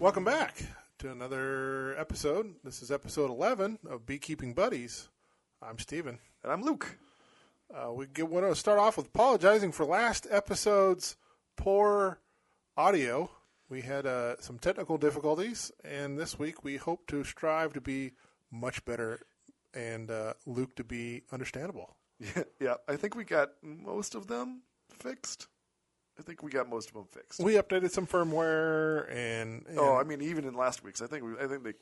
Welcome back to another episode. This is episode 11 of Beekeeping Buddies. I'm Steven. And I'm Luke. We want to start off with apologizing for last episode's poor audio. We had some technical difficulties, and this week we hope to strive to be much better and Luke to be understandable. Yeah, I think we got most of them fixed. We updated some firmware and even in last week's, I think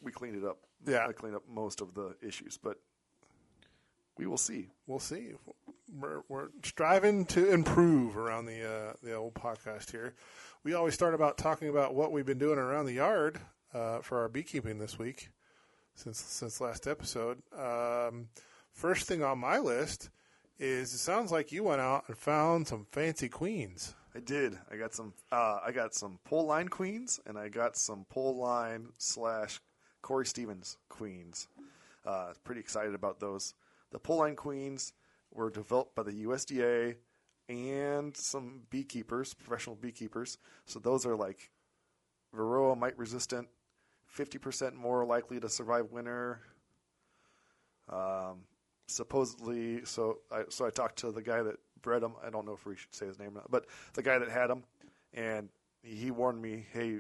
we cleaned it up. Yeah, I cleaned up most of the issues, but we will see. We'll see. We're striving to improve around the old podcast here. We always start about talking about what we've been doing around the yard for our beekeeping this week since last episode. First thing on my list is it sounds like you went out and found some fancy queens. I did. I got some pole line queens, and I got some pole line / Corey Stevens queens. Pretty excited about those. The pole line queens were developed by the USDA and some beekeepers, professional beekeepers. So those are like Varroa mite resistant, 50% more likely to survive winter. Supposedly, so I talked to the guy that bred them. I don't know if we should say his name or not, but the guy that had them, and he warned me, hey,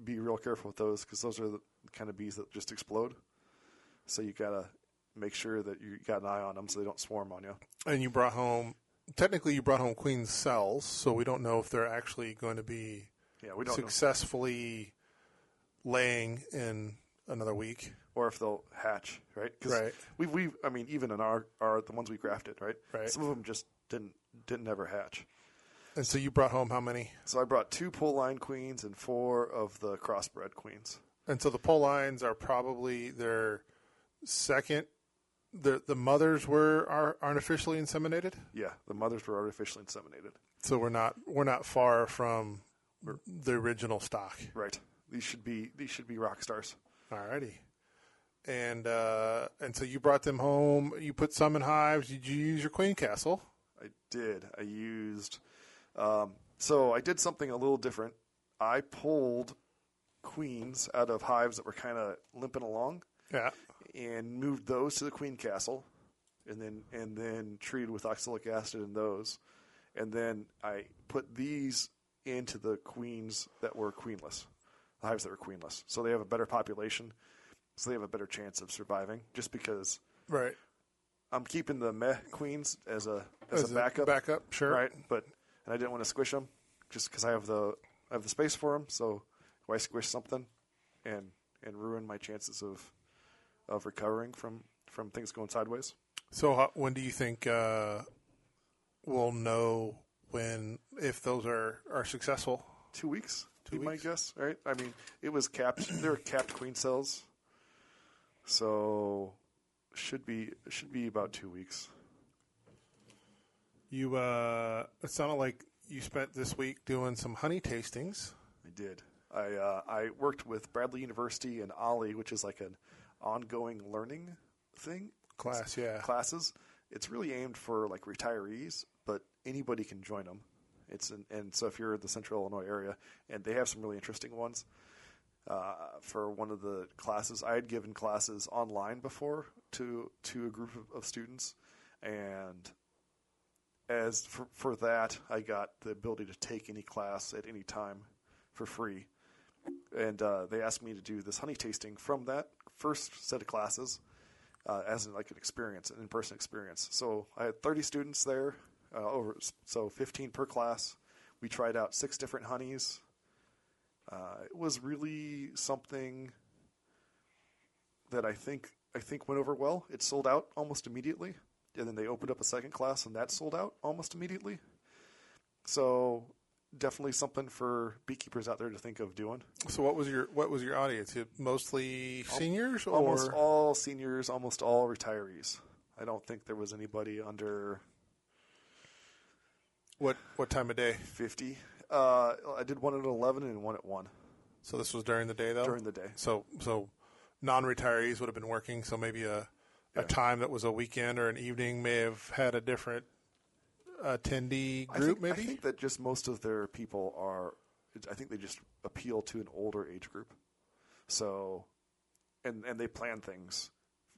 be real careful with those because those are the kind of bees that just explode. So you got to make sure that you got an eye on them so they don't swarm on you. And you brought home queen cells, so we don't know if they're actually going to be successfully laying in another week. Or if they'll hatch, right? Right. Even in our the ones we grafted, right? Right. Some of them just didn't ever hatch. And so you brought home how many? So I brought 2 pole line queens and 4 of the crossbred queens. And so the pole lines are probably their second. The mothers are artificially inseminated. Yeah, the mothers were artificially inseminated. So we're not far from the original stock. Right. These should be rock stars. Alrighty. And so you brought them home. You put some in hives. Did you use your queen castle? I did. I used. So I did something a little different. I pulled queens out of hives that were kind of limping along. Yeah. And moved those to the queen castle, and then treated with oxalic acid in those, and then I put these into the queens that were queenless, the hives that were queenless. So they have a better population, so they have a better chance of surviving. Just because, right? I'm keeping the meh queens as a backup. Backup, sure. Right, and I didn't want to squish them, just because I have the space for them. So why squish something, and ruin my chances of recovering from things going sideways. So when do you think we'll know if those are successful? 2 weeks. 2 weeks, my guess, right? I mean, it was capped. They were capped queen cells, so should be about 2 weeks. You it sounded like you spent this week doing some honey tastings. I did. I worked with Bradley University and Ollie, which is like an ongoing learning thing. Classes. It's really aimed for like retirees, but anybody can join them. And so if you're in the Central Illinois area, and they have some really interesting ones. For one of the classes, I had given classes online before to a group of students, and as for that, I got the ability to take any class at any time for free. And they asked me to do this honey tasting from that first set of classes as an experience, an in-person experience. So I had 30 students there, 15 per class. We tried out 6 different honeys. It was really something that I think went over well. It sold out almost immediately, and then they opened up a second class, and that sold out almost immediately. So definitely something for beekeepers out there to think of doing. So what was your audience? Mostly seniors? Almost all seniors, almost all retirees. I don't think there was anybody under what time of day? 50. I did one at 11 and one at 1. So this was during the day, though? During the day. So non-retirees would have been working, so maybe a time that was a weekend or an evening may have had a different attendee group, maybe? I think that just most of their people I think they just appeal to an older age group. So, and they plan things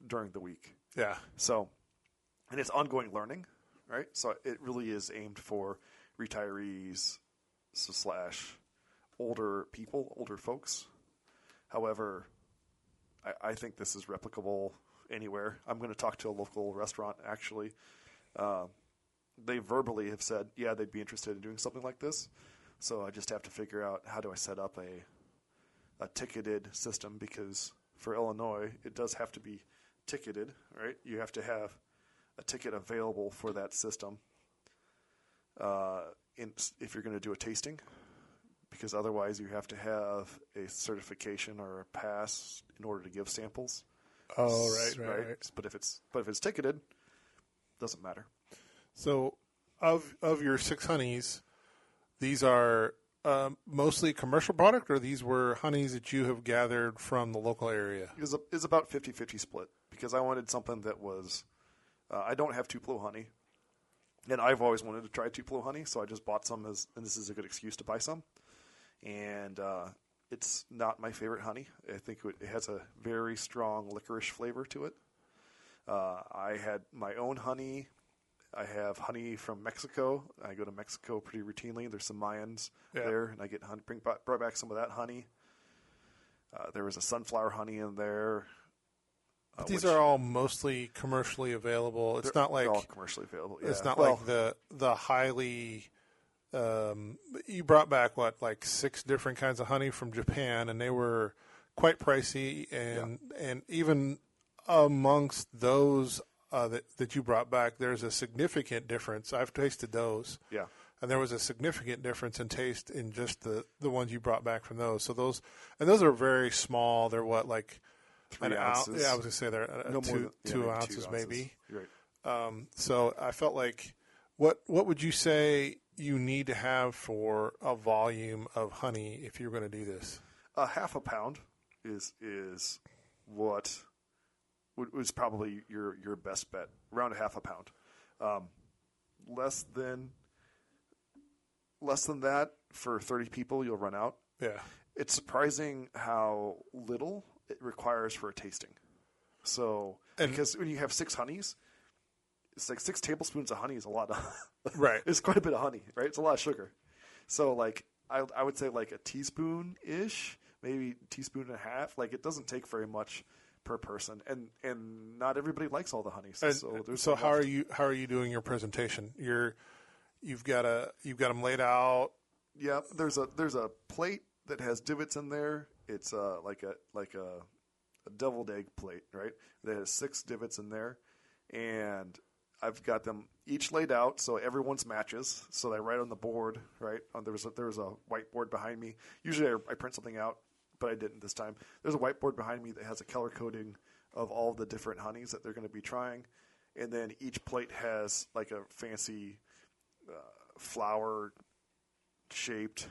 during the week. Yeah. So, and it's ongoing learning, right? So it really is aimed for retirees / older people, older folks. However, I think this is replicable anywhere. I'm going to talk to a local restaurant, actually. They verbally have said, yeah, they'd be interested in doing something like this. So I just have to figure out how do I set up a ticketed system, because for Illinois, it does have to be ticketed, right? You have to have a ticket available for that system if you're going to do a tasting, because otherwise you have to have a certification or a pass in order to give samples. Oh, right. But if it's ticketed, doesn't matter. So, of your 6 honeys, these are mostly commercial product, or these were honeys that you have gathered from the local area? It's about 50-50 split, because I wanted something that was I don't have Tupelo honey, and I've always wanted to try Tupelo honey, so I just bought some, and this is a good excuse to buy some. And it's not my favorite honey. I think it has a very strong licorice flavor to it. I had my own honey. I have honey from Mexico. I go to Mexico pretty routinely. There's some Mayans there, and I get honey, brought back some of that honey. There was a sunflower honey in there. But these are all mostly commercially available. It's not like all commercially available. Yeah. It's not like the highly. You brought back like 6 different kinds of honey from Japan, and they were quite pricey, and even amongst those that you brought back, there's a significant difference. I've tasted those. Yeah. And there was a significant difference in taste in just the ones you brought back from those. So those are very small. They're what, like 3 ounces? Yeah, I was going to say they're no more than, 2 ounces, 2 maybe. Right. So I felt like, what would you say you need to have for a volume of honey if you're going to do this? Half a pound is what was probably your best bet. Around a half a pound. Less than that, for 30 people, you'll run out. Yeah. It's surprising how little it requires for a tasting. So, because when you have 6 honeys, it's like 6 tablespoons of honey is a lot of right. It's quite a bit of honey, right? It's a lot of sugar. So, like, I would say like a teaspoon-ish, maybe a teaspoon and a half. Like, it doesn't take very much per person, and not everybody likes all the honey. So how are you doing your presentation? You've got them laid out. Yeah, there's a plate that has divots in there. It's like a deviled egg plate, right? That has 6 divots in there, and I've got them each laid out so everyone's matches. So they write on the board, right? There's a whiteboard behind me. Usually I print something out, but I didn't this time. There's a whiteboard behind me that has a color coding of all the different honeys that they're going to be trying, and then each plate has like a fancy flower-shaped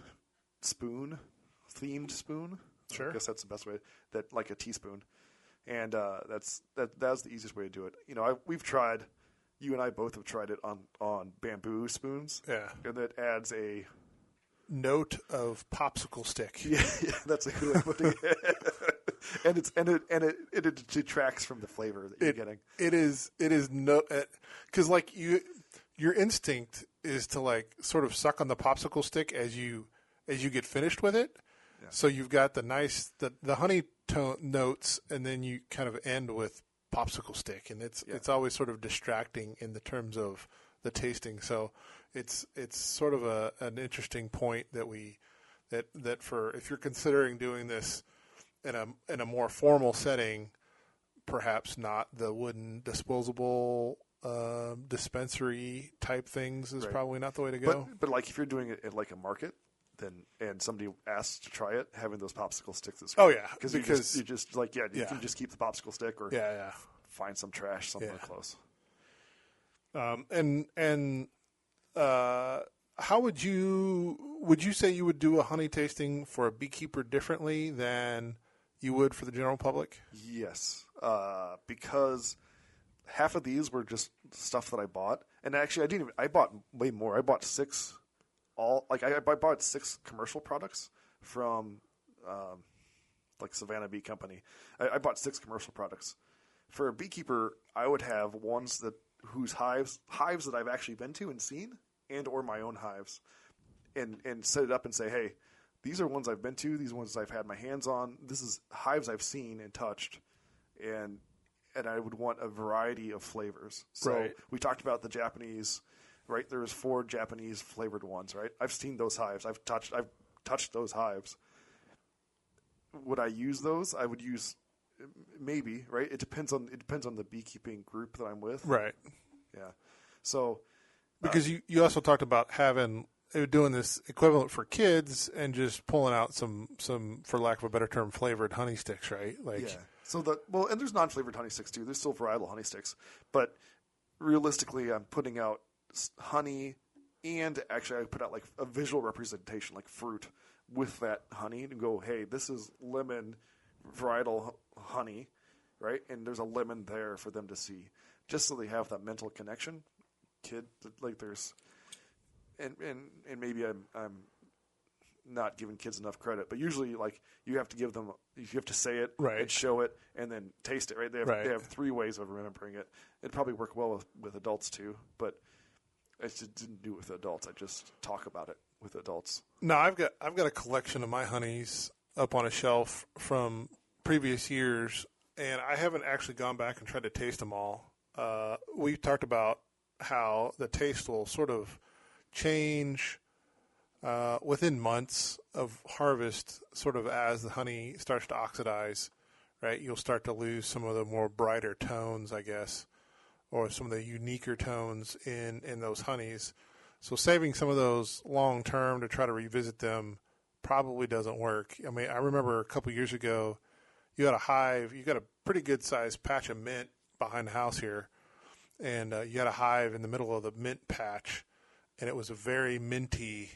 spoon, themed spoon. Sure. I guess that's the best way. That like a teaspoon, and that's the easiest way to do it. You know, we've tried. You and I both have tried it on bamboo spoons. Yeah, and that adds a note of popsicle stick. Yeah, that's a good way of putting it. and it detracts from the flavor that you're getting. It is no, because like your instinct is to like sort of suck on the popsicle stick as you get finished with it. Yeah. So you've got the honey notes, and then you kind of end with popsicle stick, and it's always sort of distracting in the terms of the tasting. So it's sort of an interesting point that for if you're considering doing this in a more formal setting, perhaps not the wooden disposable dispensary type things is probably not the way to go. But like if you're doing it at like a market, and somebody asks to try it, having those popsicle sticks is great. Oh yeah, because you just like you can just keep the popsicle stick or find some trash somewhere close. How would you say you would do a honey tasting for a beekeeper differently than you would for the general public? Yes, because half of these were just stuff that I bought, and actually I bought way more. I bought 6. I bought 6 commercial products from like Savannah Bee Company. I bought 6 commercial products. For a beekeeper, I would have ones whose hives that I've actually been to and seen, and or my own hives, and set it up and say, hey, these are ones I've been to, these are ones I've had my hands on, this is hives I've seen and touched, and I would want a variety of flavors. So we talked about the Japanese, right? There's 4 Japanese flavored ones, right? I've seen those hives. I've touched those hives. Would I use those? I would use maybe, right? It depends on the beekeeping group that I'm with. Right. Yeah. So because you also talked about doing this equivalent for kids and just pulling out some, for lack of a better term, flavored honey sticks, right? Like, yeah. So and there's non-flavored honey sticks too. There's still varietal honey sticks, but realistically, I'm putting out honey, and actually I put out like a visual representation, like fruit, with that honey, and go, hey, this is lemon varietal honey, right? And there's a lemon there for them to see, just so they have that mental connection. And maybe I'm not giving kids enough credit, but usually like you have to say it and show it and then taste it, right? They have 3 ways of remembering it. It'd probably work well with adults too, but I just didn't do it with adults. I just talk about it with adults. No, I've got a collection of my honeys up on a shelf from previous years, and I haven't actually gone back and tried to taste them all. We talked about how the taste will sort of change within months of harvest, sort of as the honey starts to oxidize, right? You'll start to lose some of the more brighter tones, I guess, or some of the uniquer tones in those honeys. So saving some of those long term to try to revisit them probably doesn't work. I mean, I remember a couple years ago, you had a hive, you got a pretty good sized patch of mint behind the house here, and you had a hive in the middle of the mint patch, and it was a very minty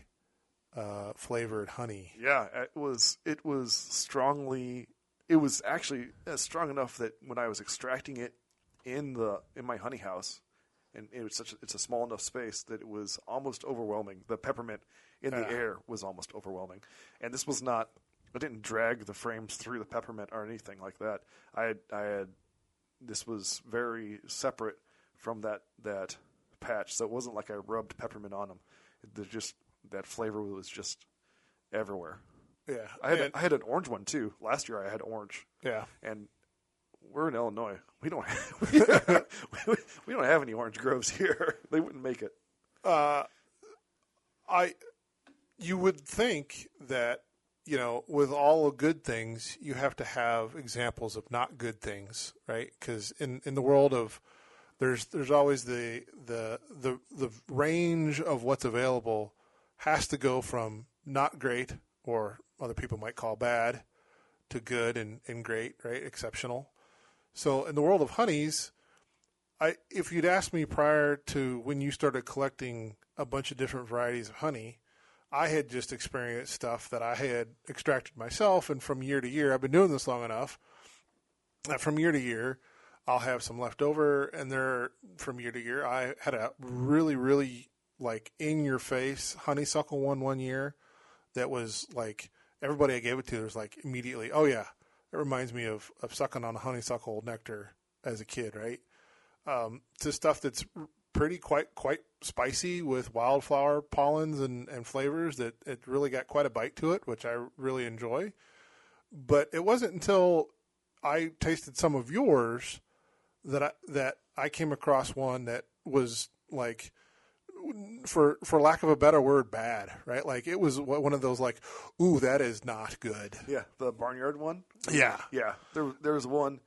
flavored honey. Yeah, it was strongly. It was actually strong enough that when I was extracting it in my honey house, and it's a small enough space that it was almost overwhelming. The peppermint in the air was almost overwhelming, and this was not. I didn't drag the frames through the peppermint or anything like that. I had. This was very separate from that patch, so it wasn't like I rubbed peppermint on them. That flavor was just everywhere. Yeah, I had an orange one too. Last year I had orange. Yeah, and we're in Illinois. We don't have any orange groves here. They wouldn't make it. You would think that, with all the good things, you have to have examples of not good things, right? Because in the world of there's always the range of what's available has to go from not great, or other people might call bad, to good and great, right? Exceptional. So in the world of honeys, if you'd asked me prior to when you started collecting a bunch of different varieties of honey, I had just experienced stuff that I had extracted myself, and from year to year, I've been doing this long enough that from year to year, I'll have some left over, and from year to year, I had a really, really like in-your-face honeysuckle one year that was like everybody I gave it to was like immediately, oh yeah, it reminds me of sucking on a honeysuckle nectar as a kid, right? To stuff that's quite spicy with wildflower pollens and flavors that it really got quite a bite to it, which I really enjoy. But it wasn't until I tasted some of yours that I came across one that was like, for lack of a better word, bad, right? Like it was one of those like, ooh, that is not good. Yeah, the barnyard one. Yeah. There was one,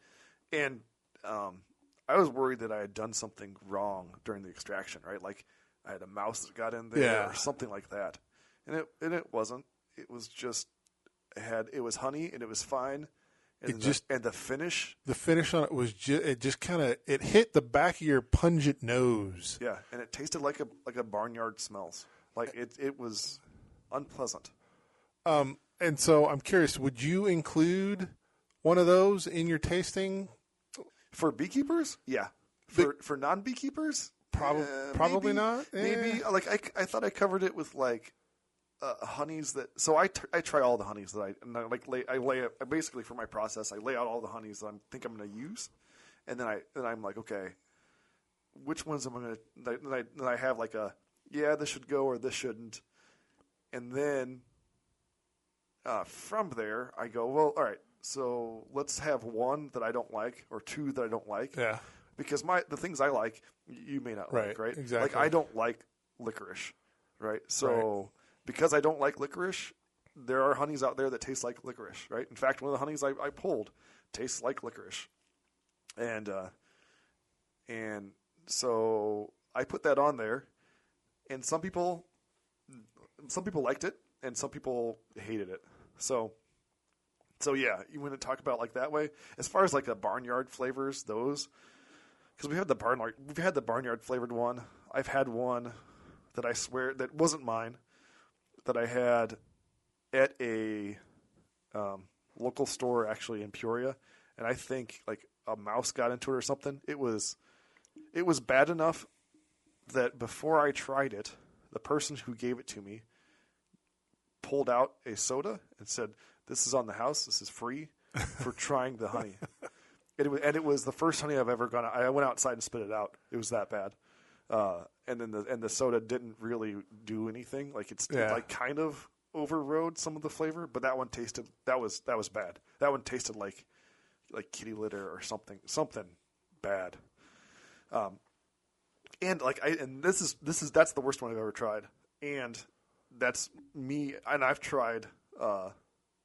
and I was worried that I had done something wrong during the extraction, right? Like I had a mouse that got in there or something like that, and it wasn't. It was just it was honey and it was fine. And the finish. The finish on it was it hit the back of your pungent nose. Yeah, and it tasted like a barnyard smells. Like it was unpleasant. And so I'm curious, would you include one of those in your tasting? For beekeepers? Yeah. For non-beekeepers? Probably not. Maybe. Like I thought I covered it with like honeys that. So I try all the honeys that I lay basically for my process. I lay out all the honeys that I think I'm going to use, and then I'm like, okay, which ones am I going to? Then I have like this should go or this shouldn't, and then from there I go, well, all right. So let's have one that I don't like or two that I don't like. Yeah. Because the things I like, you may not like, right? Exactly. Like I don't like licorice, right? So because I don't like licorice, there are honeys out there that taste like licorice, right? In fact, one of the honeys I pulled tastes like licorice. And so I put that on there, and some people liked it, and some people hated it. So yeah, you want to talk about like that way. As far as like the barnyard flavors, those, because we've had the barnyard flavored one. I've had one that I swear that wasn't mine, that I had at a local store actually in Peoria, and I think like a mouse got into it or something. It was bad enough that before I tried it, the person who gave it to me pulled out a soda and said, "This is on the house. This is free for trying the honey." And it was the first honey I've ever gone. I went outside and spit it out. It was that bad. And then the soda didn't really do anything. Like it like kind of overrode some of the flavor, but that one tasted that was bad. That one tasted like kitty litter or something bad. And that's the worst one I've ever tried. And that's me. And I've tried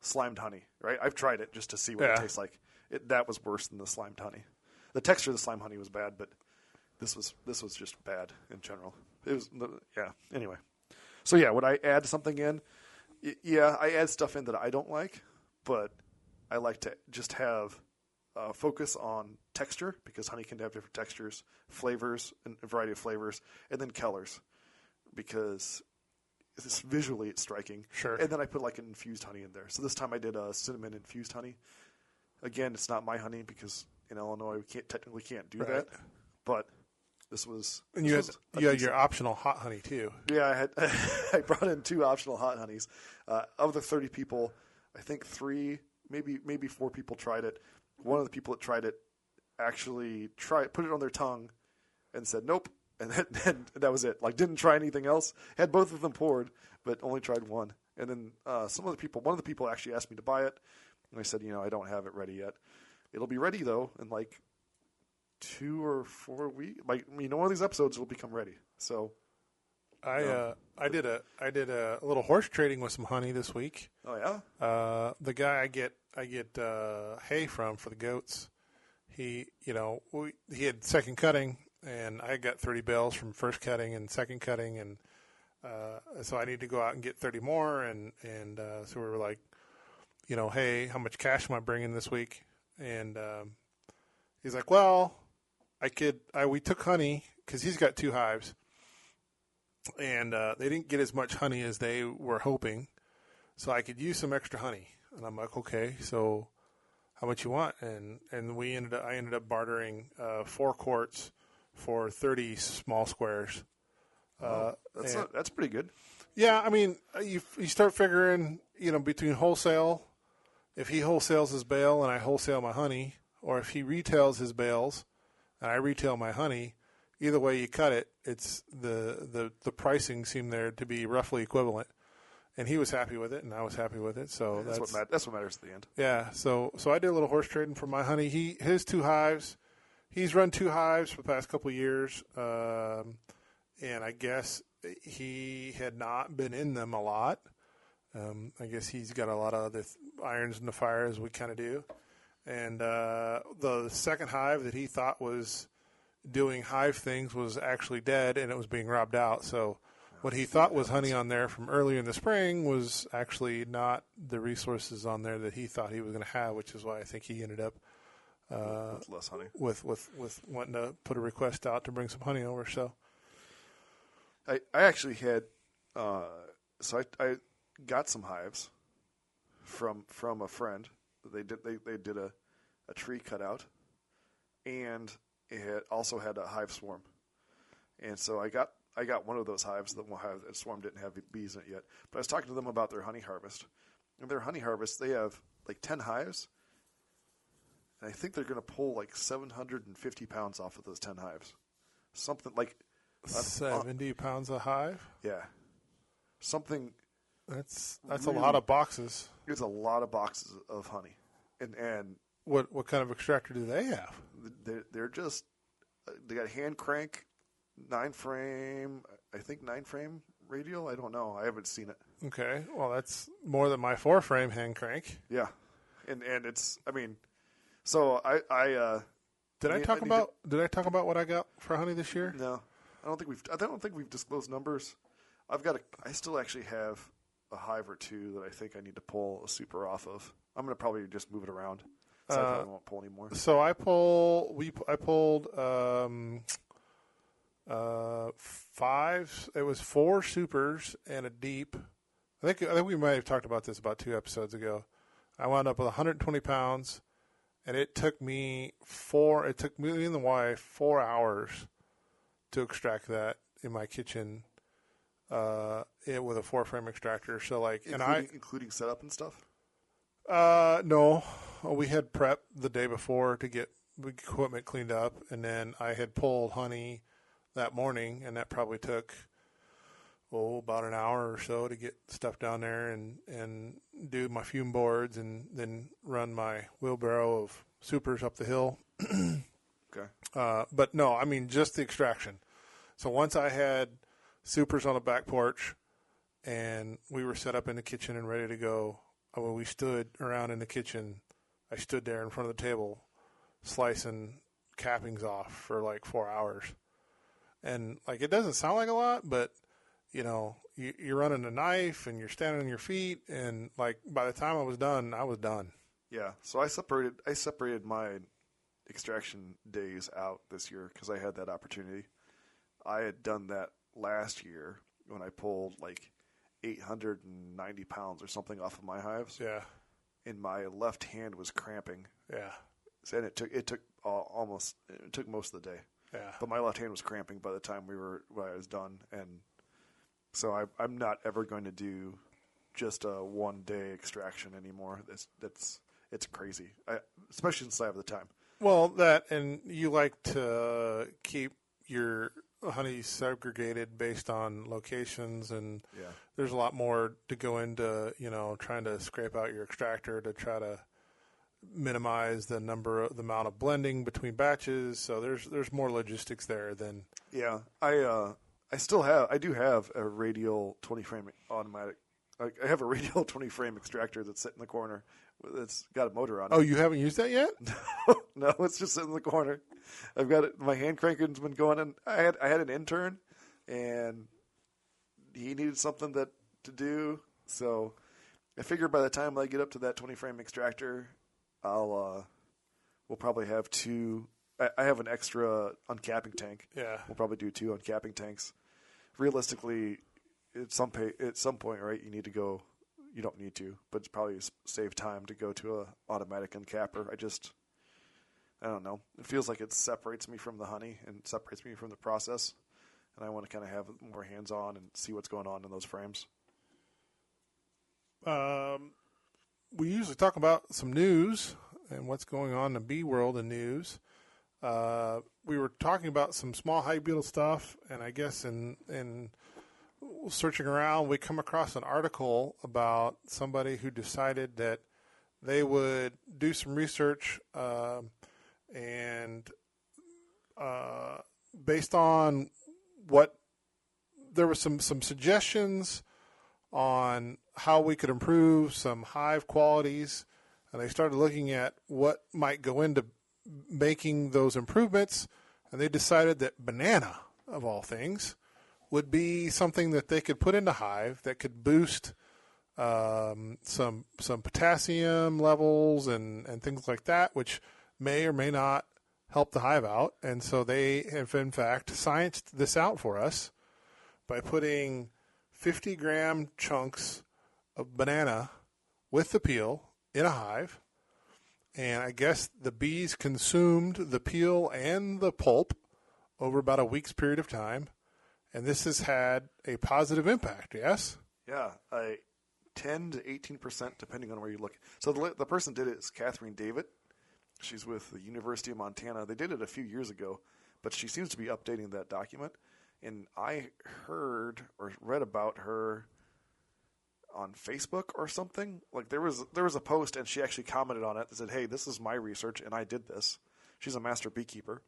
slimed honey, right? I've tried it just to see what it tastes like. That was worse than the slimed honey. The texture of the slime honey was bad, but this was just bad in general. It was Anyway, so yeah, would I add something in? Yeah, I add stuff in that I don't like, but I like to just have focus on texture, because honey can have different textures, flavors, and a variety of flavors, and then colors, because visually it's striking. Sure. And then I put like an infused honey in there. So this time I did a cinnamon infused honey. Again, it's not my honey because in Illinois we technically can't do that. But this was. And you had your optional hot honey too. Yeah, I brought in 2 optional hot honeys. Of the 30 people, I think 3, maybe 4 people tried it. One of the people that tried it actually put it on their tongue and said nope, and that was it. Like, didn't try anything else. Had both of them poured, but only tried one. And then one of the people actually asked me to buy it, and I said, I don't have it ready yet. It'll be ready though in like 2 or 4 weeks. Like, one of these episodes will become ready. So I did a little horse trading with some honey this week. Oh yeah. The guy I get hay from for the goats. He had second cutting, and I got 30 bales from first cutting and second cutting, and so I need to go out and get 30 more, and so we were like, hey, how much cash am I bringing this week? And he's like, well, we took honey because he's got 2 hives, and they didn't get as much honey as they were hoping, so I could use some extra honey. And I'm like, okay, so how much you want? And I ended up bartering 4 quarts for 30 small squares. That's pretty good. Yeah, I mean, you start figuring, between wholesale, if he wholesales his bale and I wholesale my honey, or if he retails his bales and I retail my honey, either way you cut it, it's the pricing seemed there to be roughly equivalent. And he was happy with it, and I was happy with it. So that's what matters at the end. Yeah. So I did a little horse trading for my honey. His 2 hives. He's run 2 hives for the past couple of years, and I guess he had not been in them a lot. I guess he's got a lot of other irons in the fire, as we kind of do. And the second hive that he thought was doing hive things was actually dead, and it was being robbed out. So what he thought was honey on there from earlier in the spring was actually not the resources on there that he thought he was going to have, which is why I think he ended up with less honey. With wanting to put a request out to bring some honey over. So I actually had I got some hives from a friend. They did a tree cutout, and it also had a hive swarm. And so I I got one of those hives. The swarm didn't have bees in it yet. But I was talking to them about their honey harvest. And their honey harvest, they have like 10 hives. And I think they're going to pull like 750 pounds off of those 10 hives. Something like 70 pounds a hive? Yeah. Something. That's really, a lot of boxes. There's a lot of boxes of honey. And what kind of extractor do they have? They're just, they got hand crank, 9-frame, I think 9-frame radial. I don't know. I haven't seen it. Okay. Well, that's more than my 4-frame hand crank. Yeah. And it's, I mean, so Did I talk about what I got for honey this year? No. I don't think we've disclosed numbers. I still actually have a hive or two that I think I need to pull a super off of. I'm going to probably just move it around. So I probably won't pull anymore. So I pulled 5. It was 4 supers and a deep. I think we might have talked about this about 2 episodes ago. I wound up with 120 pounds, and it took me and the wife 4 hours to extract that in my kitchen. With a 4-frame extractor. So including setup and stuff. No, we had prep the day before to get equipment cleaned up, and then I had pulled honey that morning, and that probably took about an hour or so to get stuff down there and do my fume boards, and then run my wheelbarrow of supers up the hill. Okay. But no, I mean just the extraction. So once I had supers on the back porch, and we were set up in the kitchen and ready to go. When we stood around in the kitchen, I stood there in front of the table, slicing cappings off for like 4 hours. And like, it doesn't sound like a lot, but you're running a knife and you're standing on your feet, and like by the time I was done. Yeah. So I separated my extraction days out this year because I had that opportunity. I had done that last year when I pulled like 890 pounds or something off of my hives. Yeah. And my left hand was cramping. Yeah. And it took most of the day. Yeah. But my left hand was cramping by the time I was done. And so I'm not ever going to do just a 1-day extraction anymore. It's crazy. Especially since I have the time. Well, and you like to keep your honey segregated based on locations, and there's a lot more to go into, trying to scrape out your extractor to try to minimize the amount of blending between batches. So there's more logistics there than. Yeah. I do have a radial 20-frame automatic. I have a radial 20-frame extractor that's sitting in the corner. It's got a motor on it. Oh, you haven't used that yet? No, it's just sitting in the corner. I've got it. My hand cranking's been going, and I had an intern, and he needed something to do. So I figured by the time I get up to that 20-frame extractor, we'll probably have 2. I have an extra uncapping tank. Yeah, we'll probably do 2 uncapping tanks. Realistically, at some point, right? You need to go. You don't need to, but it's probably save time to go to a automatic uncapper. I don't know. It feels like it separates me from the honey and separates me from the process, and I want to kind of have more hands-on and see what's going on in those frames. We usually talk about some news and what's going on in the bee world and news. We were talking about some small hive beetle stuff, and I guess in searching around, we come across an article about somebody who decided that they would do some research and based on what there were some suggestions on how we could improve some hive qualities, and they started looking at what might go into making those improvements, and they decided that banana, of all things, would be something that they could put in the hive that could boost some potassium levels and things like that, which may or may not help the hive out. And so they have, in fact, scienced this out for us by putting 50-gram chunks of banana with the peel in a hive. And I guess the bees consumed the peel and the pulp over about a week's period of time. And this has had a positive impact, yes? Yeah, 10 to 18%, depending on where you look. So the person did it is Catherine David. She's with the University of Montana. They did it a few years ago, but she seems to be updating that document. And I heard or read about her on Facebook or something. Like there was a post, and she actually commented on it and said, "Hey, this is my research, and I did this." She's a master beekeeper,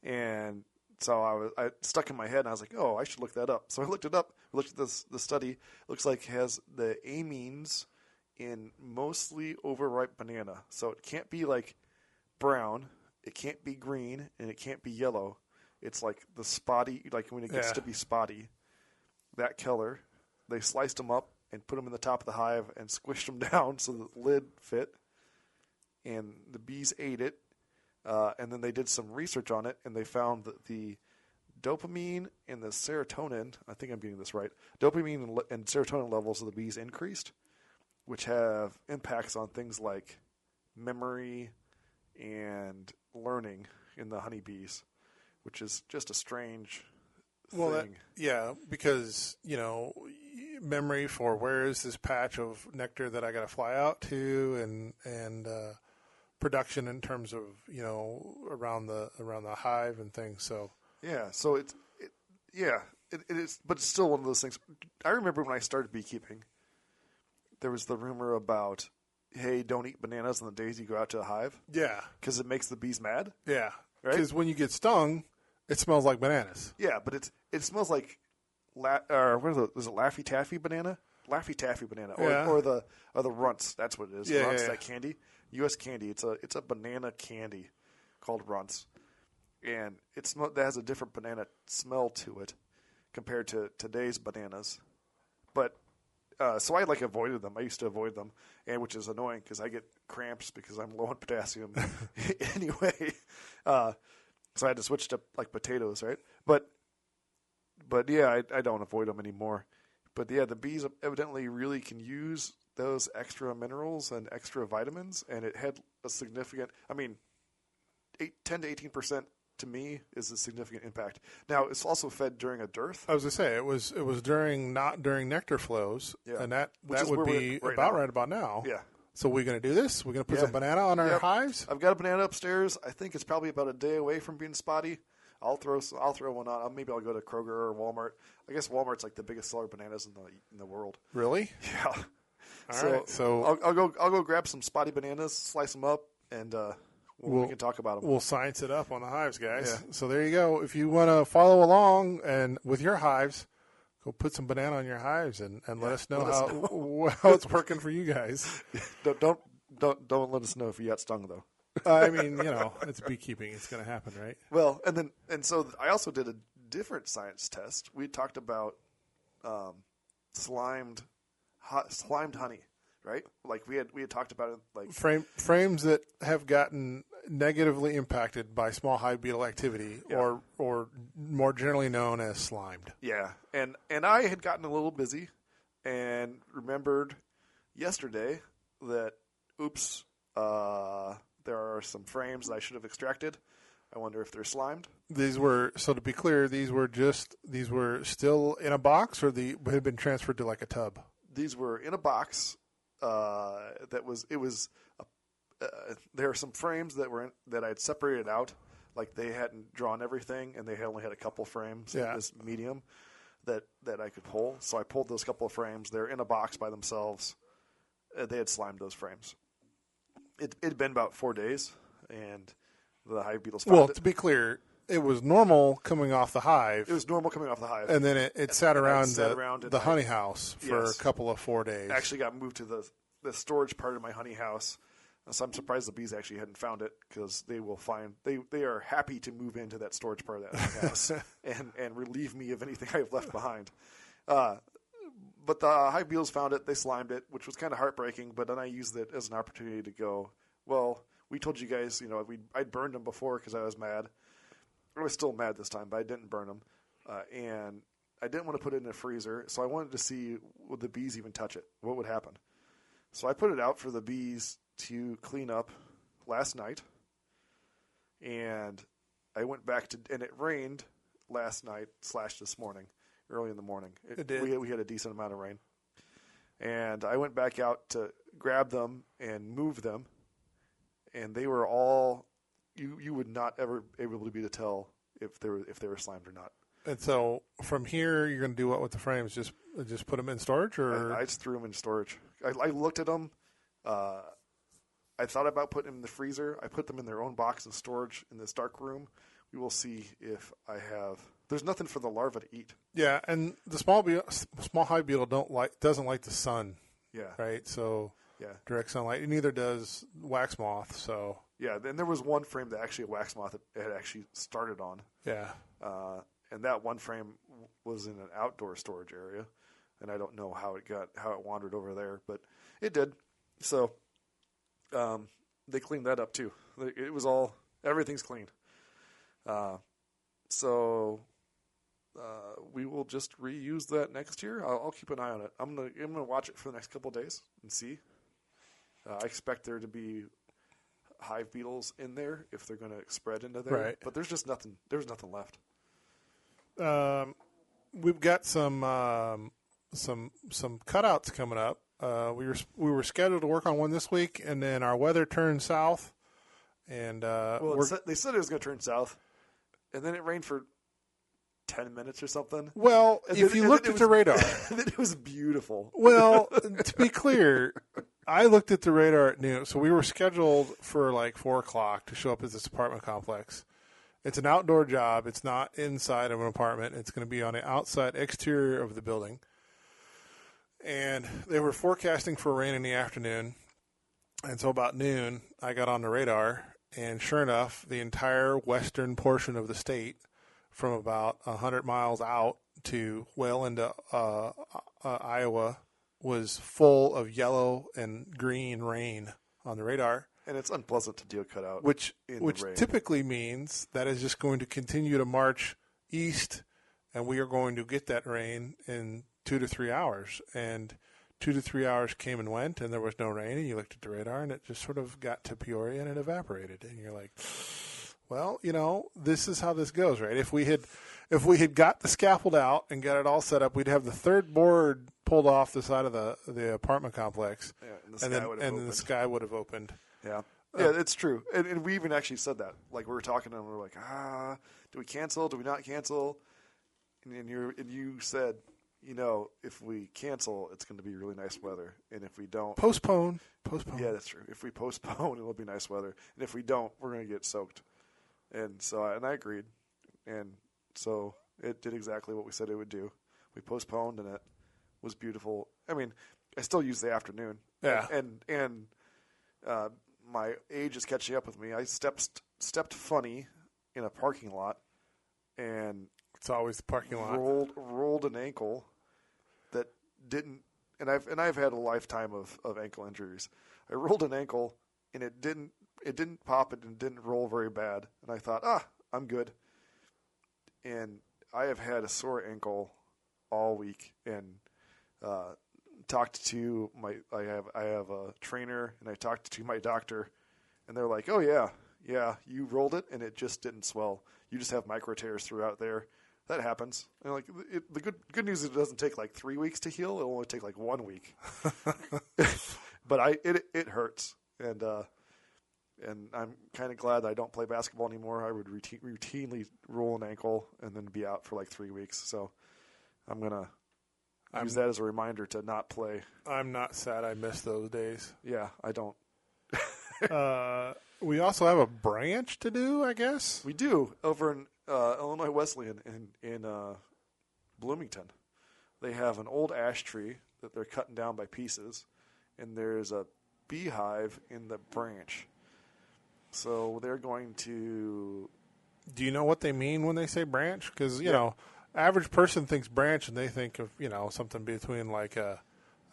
and so I stuck in my head, and I was like, "Oh, I should look that up." So I looked it up. I looked at the study. It looks like it has the amines in mostly overripe banana, so it can't be like brown, it can't be green, and it can't be yellow. It's like the spotty, like when it gets to be spotty, that color. They sliced them up and put them in the top of the hive and squished them down so the lid fit, and the bees ate it. And then they did some research on it, and they found that the dopamine and the serotonin, I think I'm getting this right, dopamine and serotonin levels of the bees increased, which have impacts on things like memory and learning in the honeybees, which is just a strange thing. Because, memory for where is this patch of nectar that I got to fly out to, and production in terms of around the hive and things. So it is, but it's still one of those things. I remember when I started beekeeping, there was the rumor about, hey, don't eat bananas on the days you go out to a hive. Yeah, because it makes the bees mad. Yeah, right. Because when you get stung, it smells like bananas. Yeah, but it smells like what is it? Was it Laffy Taffy banana? Laffy Taffy banana, or the Runts. That's what it is. Yeah, Runts, that candy, U.S. candy. It's a banana candy called Runts, and that has a different banana smell to it compared to today's bananas. But so I avoided them. I used to avoid them, and which is annoying because I get cramps because I'm low on potassium anyway. So I had to switch to potatoes, right? But yeah, I don't avoid them anymore. But yeah, the bees evidently really can use those extra minerals and extra vitamins, and it had a significant. 10 to 18% to me is a significant impact. Now it's also fed during a dearth. I was gonna say it was not during nectar flows, and that would be right about now. Yeah. So we're going to do this? We're going to put some banana on our hives? I've got a banana upstairs. I think it's probably about a day away from being spotty. I'll throw one on. Maybe I'll go to Kroger or Walmart. I guess Walmart's the biggest seller of bananas in the world. Really? Yeah. All right. So I'll go grab some spotty bananas, slice them up, and we can talk about them. We'll science it up on the hives, guys. Yeah. So there you go. If you want to follow along and with your hives, go put some banana on your hives and let us know how it's working for you guys. Don't let us know if you got stung though. It's beekeeping. It's going to happen, right? Well, and so I also did a different science test. We talked about slimed honey, right? Like we had talked about it, like frames that have gotten negatively impacted by small hive beetle activity, or more generally known as slimed. Yeah, and I had gotten a little busy and remembered yesterday that there are some frames that I should have extracted. I wonder if they're slimed. So to be clear, these were still in a box, or had been transferred to like a tub? These were in a box. There are some frames that I'd separated out, like they hadn't drawn everything, and they only had a couple frames in this medium that I could pull. So I pulled those couple of frames. They're in a box by themselves. They had slimed those frames. It had been about 4 days, and the hive beetles found it. Well, to be clear, it was normal coming off the hive. It was normal coming off the hive. And then it sat around the honey house for a couple of 4 days. It actually got moved to the storage part of my honey house. So I'm surprised the bees actually hadn't found it, because they are happy to move into that storage part of that honey house and relieve me of anything I've left behind. But the hive beetles found it. They slimed it, which was kind of heartbreaking. But then I used it as an opportunity to go, well, we told you guys, I'd burned them before because I was mad. I was still mad this time, but I didn't burn them. And I didn't want to put it in a freezer, so I wanted to see, would the bees even touch it? What would happen? So I put it out for the bees to clean up last night. And I went back and it rained last night / this morning, early in the morning. It did. We had a decent amount of rain. And I went back out to grab them and move them, and they were all you would not ever able to be to tell if they were slimed or not. And so from here, you're going to do what with the frames? Just put them in storage, or I just threw them in storage. I looked at them. I thought about putting them in the freezer. I put them in their own box of storage in this dark room. We will see if I have. There's nothing for the larva to eat. Yeah, and the small hive beetle doesn't like the sun. Yeah. Right. So yeah, direct sunlight. And neither does wax moth. So yeah. Then there was one frame that actually a wax moth had actually started on. Yeah. And that one frame was in an outdoor storage area, and I don't know how it wandered over there, but it did. So they cleaned that up too. It was everything's clean. So we will just reuse that next year. I'll keep an eye on it. I'm gonna watch it for the next couple of days and see. I expect there to be hive beetles in there if they're going to spread into there. Right. But there's just nothing. There's nothing left. We've got some cutouts coming up. We were scheduled to work on one this week, and then our weather turned south. And they said it was going to turn south, and then it rained for 10 minutes or something. Well, if you looked at the radar, it was beautiful. Well, to be clear, I looked at the radar at noon, so we were scheduled for like 4:00 to show up at this apartment complex. It's an outdoor job. It's not inside of an apartment. It's going to be on the outside exterior of the building. And they were forecasting for rain in the afternoon. And so about noon, I got on the radar, and sure enough, the entire western portion of the state, from about 100 miles out to well into Iowa, was full of yellow and green rain on the radar. And it's unpleasant to do a cutout. Which typically means that is just going to continue to march east, and we are going to get that rain in 2 to 3 hours. And 2 to 3 hours came and went, and there was no rain, and you looked at the radar, and it just sort of got to Peoria, and it evaporated. And you're like, well, this is how this goes, right? If we had got the scaffold out and got it all set up, we'd have the third board pulled off the side of the apartment complex, and then the sky would have opened. Yeah, it's true. And we even actually said that. Like, we were talking, and we were like, do we cancel? Do we not cancel? And you said, if we cancel, it's going to be really nice weather. And if we don't... Postpone. Yeah, that's true. If we postpone, it'll be nice weather. And if we don't, we're going to get soaked. And so I agreed. And so it did exactly what we said it would do. We postponed, and it was beautiful. I mean, I still use the afternoon. Yeah. And my age is catching up with me. I stepped funny in a parking lot, and it's always the parking lot. Rolled an ankle that didn't, and I've had a lifetime of ankle injuries. I rolled an ankle, and it didn't pop, it and didn't roll very bad. And I thought, I'm good. And I have had a sore ankle all week, and talked to I have a trainer, and I talked to my doctor, and they're like, oh yeah, you rolled it, and it just didn't swell. You just have micro tears throughout there. That happens. And like the good news is it doesn't take like 3 weeks to heal. It'll only take like 1 week. But it hurts, and I'm kind of glad that I don't play basketball anymore. I would routinely roll an ankle and then be out for like 3 weeks. So I'm gonna use that as a reminder to not play. I'm not sad I missed those days. Yeah, I don't. We also have a branch to do, I guess. We do, over in Illinois Wesleyan in Bloomington. They have an old ash tree that they're cutting down by pieces, and there's a beehive in the branch. So they're going to... Do you know what they mean when they say branch? Because, average person thinks branch, and they think of, something between like a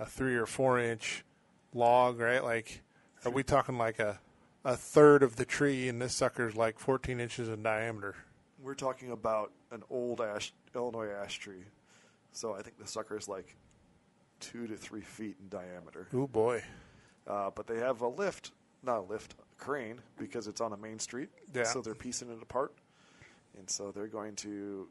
3 or 4 inch log, right? Like, are we talking like a third of the tree, and this sucker's like 14 inches in diameter? We're talking about an old Illinois ash tree. So I think the sucker is like 2 to 3 feet in diameter. Oh boy! But they have a crane, because it's on a main street. Yeah. So they're piecing it apart, and so they're going to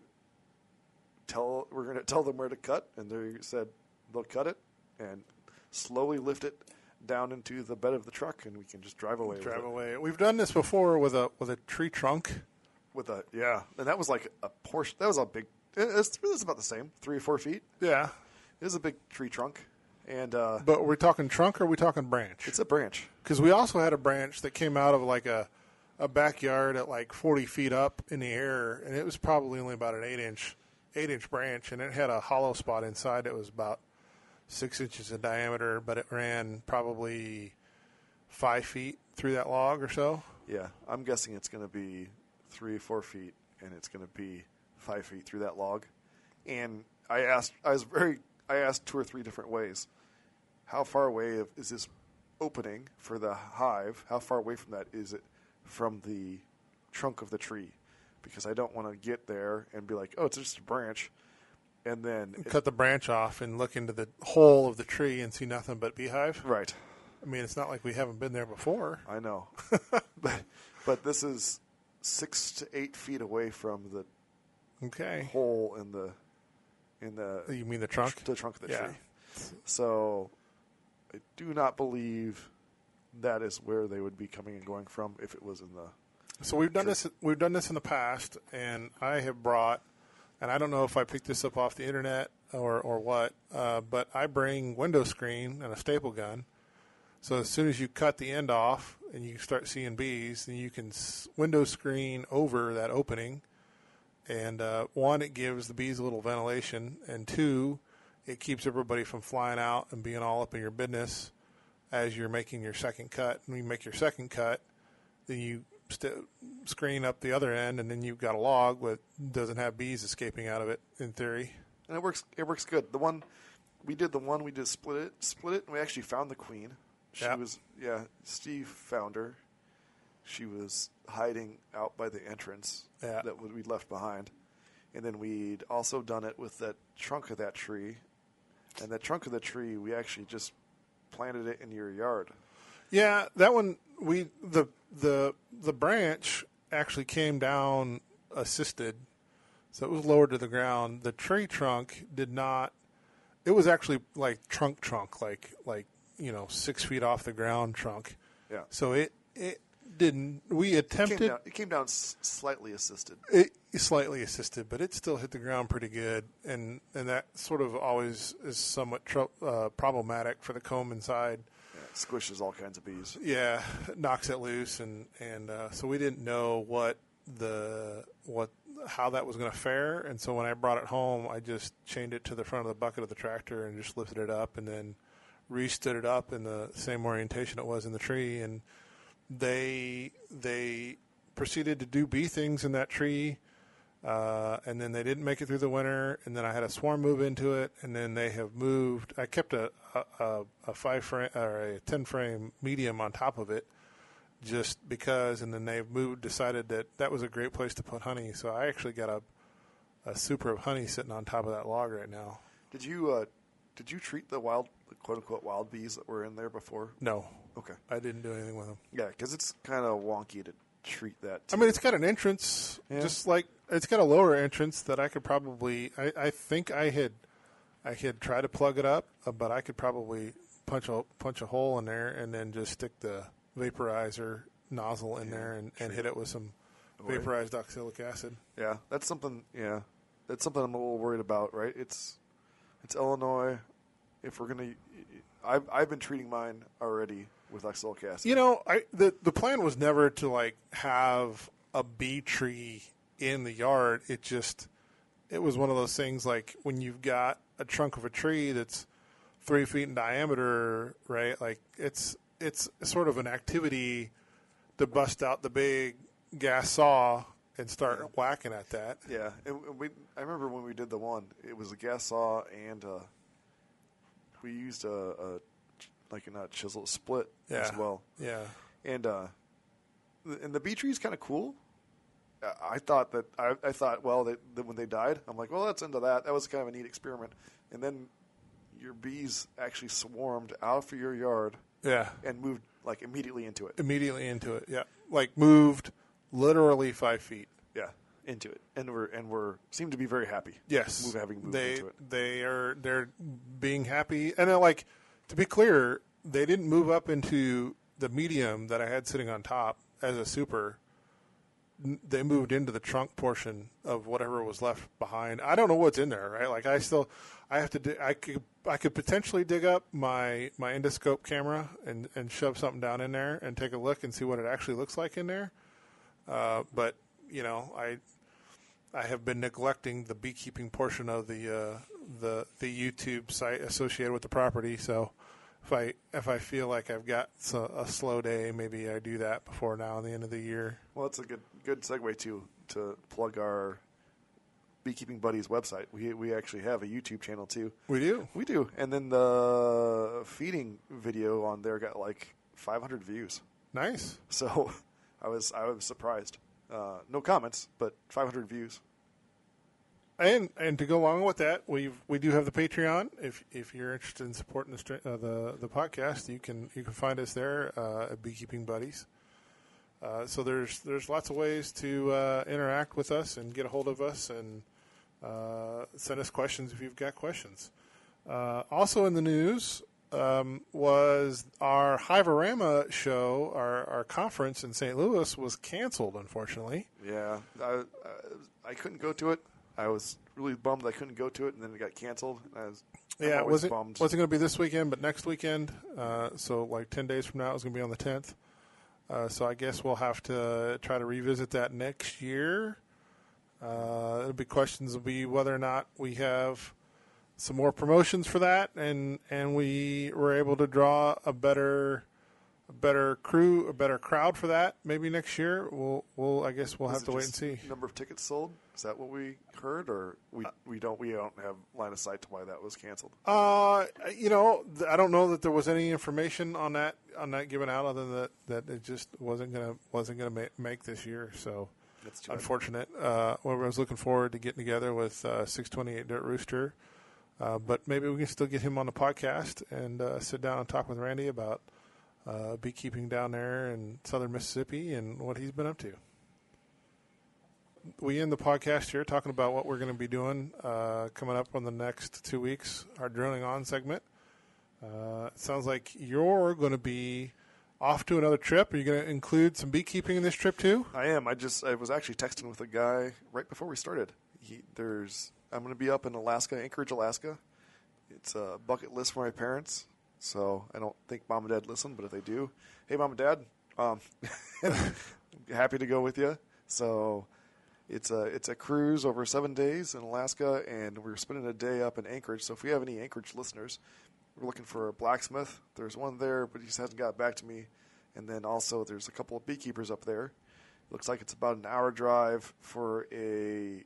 tell them where to cut, and they said they'll cut it and slowly lift it down into the bed of the truck, and we can just drive away. We've done this before with a tree trunk. And that was like a portion. That was a big. It was about the same, 3 or 4 feet. Yeah, it was a big tree trunk, and but are we talking trunk or are we talking branch? It's a branch. Because we also had a branch that came out of like a backyard at like 40 feet up in the air, and it was probably only about an 8-inch branch, and it had a hollow spot inside that was about 6 inches in diameter, but it ran probably 5 feet through that log or so. Yeah, I'm guessing it's going to be 3 or 4 feet, and it's going to be 5 feet through that log. And I asked 2 or 3 different ways. How far away is this opening for the hive? How far away from that is it from the trunk of the tree? Because I don't want to get there and be like, oh, it's just a branch, and then cut the branch off and look into the hole of the tree and see nothing but beehive. Right. I mean, it's not like we haven't been there before. I know, but this is 6 to 8 feet away from the hole in the. You mean the trunk? The trunk of the tree. So, I do not believe that is where they would be coming and going from if it was in the. So we've done this. We've done this in the past, and I have brought, and I don't know if I picked this up off the internet or what, but I bring window screen and a staple gun. So as soon as you cut the end off and you start seeing bees, then you can window screen over that opening. And 1, it gives the bees a little ventilation, and 2, it keeps everybody from flying out and being all up in your business as you're making your second cut. And when you make your second cut, then you screen up the other end, and then you've got a log that doesn't have bees escaping out of it, in theory. And it works good. We did split it, and we actually found the queen. Steve found her. She was hiding out by the entrance that we'd left behind. And then we'd also done it with that trunk of that tree. And that trunk of the tree, we actually just planted it in your yard. Yeah, that one, the branch actually came down assisted, so it was lowered to the ground. The tree trunk did not. It was actually like trunk, like 6 feet off the ground trunk. Yeah. So it didn't. We attempted. It came down slightly assisted. Slightly assisted, but it still hit the ground pretty good, and that sort of always is somewhat problematic for the comb inside. Yeah, it squishes all kinds of bees. Yeah, it knocks it loose, and so we didn't know how that was going to fare, and so when I brought it home, I just chained it to the front of the bucket of the tractor and just lifted it up, and then re-stood it up in the same orientation it was in the tree, and they proceeded to do bee things in that tree, and then they didn't make it through the winter, and then I had a swarm move into it, and then they have moved. I kept a 5-frame or a 10-frame medium on top of it, just because, and then they've decided that was a great place to put honey. So I actually got a super of honey sitting on top of that log right now. Did you treat the quote unquote wild bees that were in there before? No. Okay. I didn't do anything with them. Yeah, because it's kind of wonky to treat that too. I mean, it's got an entrance, just like it's got a lower entrance that I could probably. I think I had tried to plug it up, but I could probably punch a hole in there and then just stick the vaporizer nozzle in there and hit it with some vaporized oxalic acid. Yeah, that's something. Yeah, that's something I'm a little worried about. Right? It's Illinois. If we're gonna, I've been treating mine already with oxalic acid. The plan was never to have a bee tree in the yard. It was one of those things like when you've got a trunk of a tree that's 3 feet in diameter, right? Like it's sort of an activity to bust out the big gas saw and start whacking at that. Yeah, and I remember when we did the one, it was a gas saw and we used a chisel split as well. Yeah, and the bee tree is kind of cool. I thought that when they died, I'm like, well, that's into that. That was kind of a neat experiment. And then your bees actually swarmed out for your yard. Yeah, and moved immediately into it. Yeah, moved literally 5 feet. Yeah, into it, and we're seem to be very happy. Yes, having moved into it. They're being happy, and like, to be clear, they didn't move up into the medium that I had sitting on top as a super. They moved into the trunk portion of whatever was left behind. I don't know what's in there, right? Like I have to. I could potentially dig up my endoscope camera and shove something down in there and take a look and see what it actually looks like in there. But I have been neglecting the beekeeping portion of the YouTube site associated with the property. So if I feel like I've got a slow day, maybe I do that before now and the end of the year. Well, that's a good segue to plug our Beekeeping Buddies website. We actually have a YouTube channel too. We do, and then the feeding video on there got like 500 views. Nice. So I was surprised. No comments, but 500 views. And to go along with that, we do have the Patreon. If you're interested in supporting the podcast, you can find us there at Beekeeping Buddies. So there's lots of ways to interact with us and get a hold of us and send us questions if you've got questions. Also in the news was our Hiveorama show. Our conference in St. Louis was canceled, unfortunately. Yeah, I couldn't go to it. I was really bummed I couldn't go to it, and then it got canceled. It wasn't going to be this weekend, but next weekend. So like 10 days from now, it was going to be on the 10th. So I guess we'll have to try to revisit that next year. The big questions will be whether or not we have some more promotions for that, and we were able to draw a better crowd for that. Maybe next year. I guess we'll have to wait and see. Number of tickets sold? Is that what we heard, or we don't have line of sight to why that was canceled? I don't know that there was any information on that given out, other than that it just wasn't gonna make this year. So that's unfortunate. I was looking forward to getting together with 628 Dirt Rooster, but maybe we can still get him on the podcast and sit down and talk with Randy about beekeeping down there in southern Mississippi and what he's been up to. We end the podcast here talking about what we're going to be doing coming up on the next 2 weeks, our Drilling On segment. It sounds like you're going to be off to another trip. Are you going to include some beekeeping in this trip too? I am. I was actually texting with a guy right before we started. I'm going to be up in Alaska, Anchorage, Alaska. It's a bucket list for my parents. So I don't think Mom and Dad listen, but if they do, hey, Mom and Dad, happy to go with you. So it's a cruise over 7 days in Alaska, and we're spending a day up in Anchorage. So if we have any Anchorage listeners, we're looking for a blacksmith. There's one there, but he just hasn't got back to me. And then also there's a couple of beekeepers up there. Looks like it's about an hour drive for a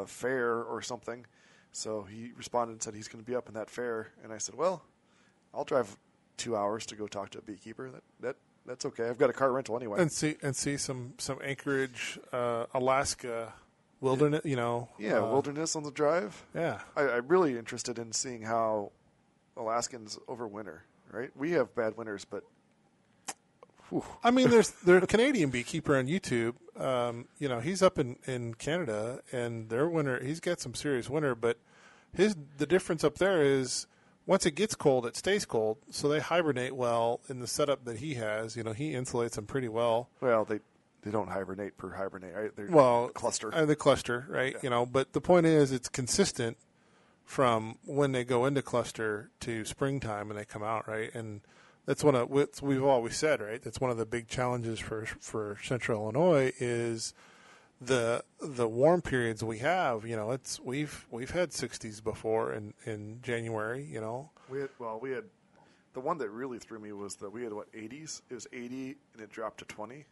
fair or something. So he responded and said he's going to be up in that fair. And I said, well, I'll drive 2 hours to go talk to a beekeeper. That's okay. I've got a car rental anyway. And see some Anchorage, Alaska wilderness, wilderness on the drive. Yeah. I'm really interested in seeing how Alaskans overwinter, right? We have bad winters, but whew. I mean, there's a Canadian beekeeper on YouTube. He's up in Canada, and their winter, he's got some serious winter, but the difference up there is once it gets cold, it stays cold. So they hibernate well in the setup that he has. He insulates them pretty well. Well, they don't hibernate per hibernate, right? They're cluster. They cluster, right? Yeah. But the point is it's consistent from when they go into cluster to springtime and they come out, right? And that's what we've always said, right? That's one of the big challenges for Central Illinois is the warm periods we have. We've had 60s before in January. We had the one that really threw me was that we had 80s. It was 80 and it dropped to 20.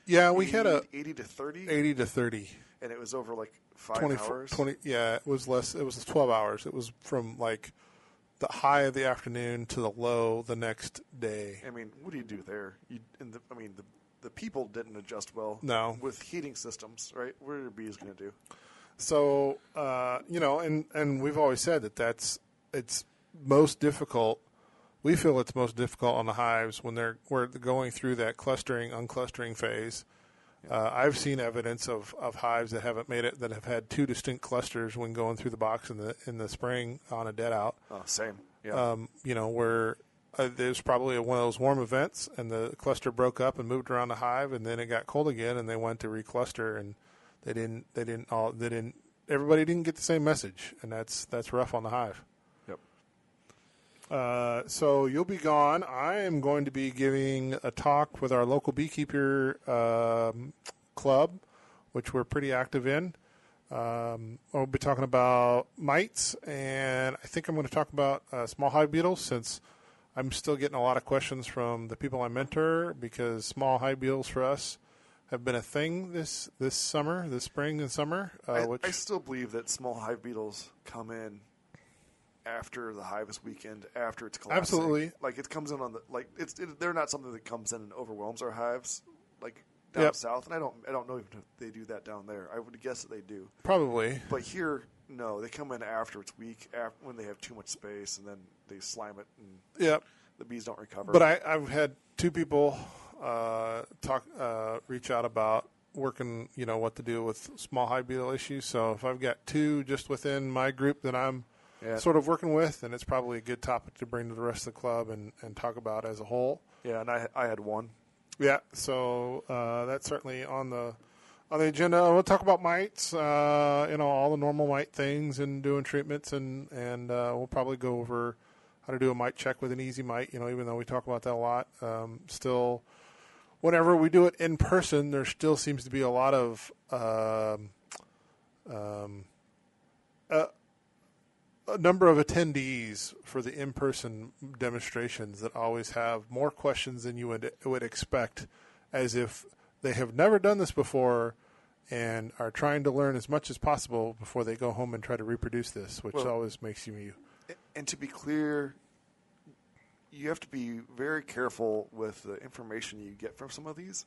We had 80 to 30. 80 to 30, and it was over like 5 hours. 20. Yeah, it was less. It was 12 hours. It was from like the high of the afternoon to the low the next day. I mean, what do you do there? The people didn't adjust well. No. With heating systems, right? What are the bees going to do? So, and we've always said that it's most difficult. We feel it's most difficult on the hives when we're going through that clustering, unclustering phase. Yeah. I've seen evidence of hives that haven't made it, that have had 2 distinct clusters when going through the box in the spring on a dead out. Oh, same. Yeah. Where there's probably one of those warm events, and the cluster broke up and moved around the hive, and then it got cold again, and they went to recluster, and everybody didn't get the same message, and that's rough on the hive. Yep. So you'll be gone. I am going to be giving a talk with our local beekeeper club, which we're pretty active in. We'll be talking about mites, and I think I'm going to talk about small hive beetles, since I'm still getting a lot of questions from the people I mentor, because small hive beetles for us have been a thing this spring and summer. I still believe that small hive beetles come in after the harvest weekend, after it's collapsing. Absolutely. Like, it comes in on the they're not something that comes in and overwhelms our hives like down south, and I don't know if they do that down there. I would guess that they do. Probably. But here, no, they come in after it's weak, when they have too much space, and then they slime it, and the bees don't recover. But I've had 2 people reach out about working, what to do with small hive beetle issues. So if I've got 2 just within my group that I'm sort of working with, then it's probably a good topic to bring to the rest of the club and talk about as a whole. Yeah, and I had 1. Yeah, so that's certainly on the agenda. We'll talk about mites, all the normal mite things, and doing treatments, and we'll probably go over how to do a mite check with an easy mite. Even though we talk about that a lot, still, whenever we do it in person, there still seems to be a lot of a number of attendees for the in-person demonstrations that always have more questions than you would expect, as if they have never done this before and are trying to learn as much as possible before they go home and try to reproduce this, which always makes you. And to be clear, you have to be very careful with the information you get from some of these.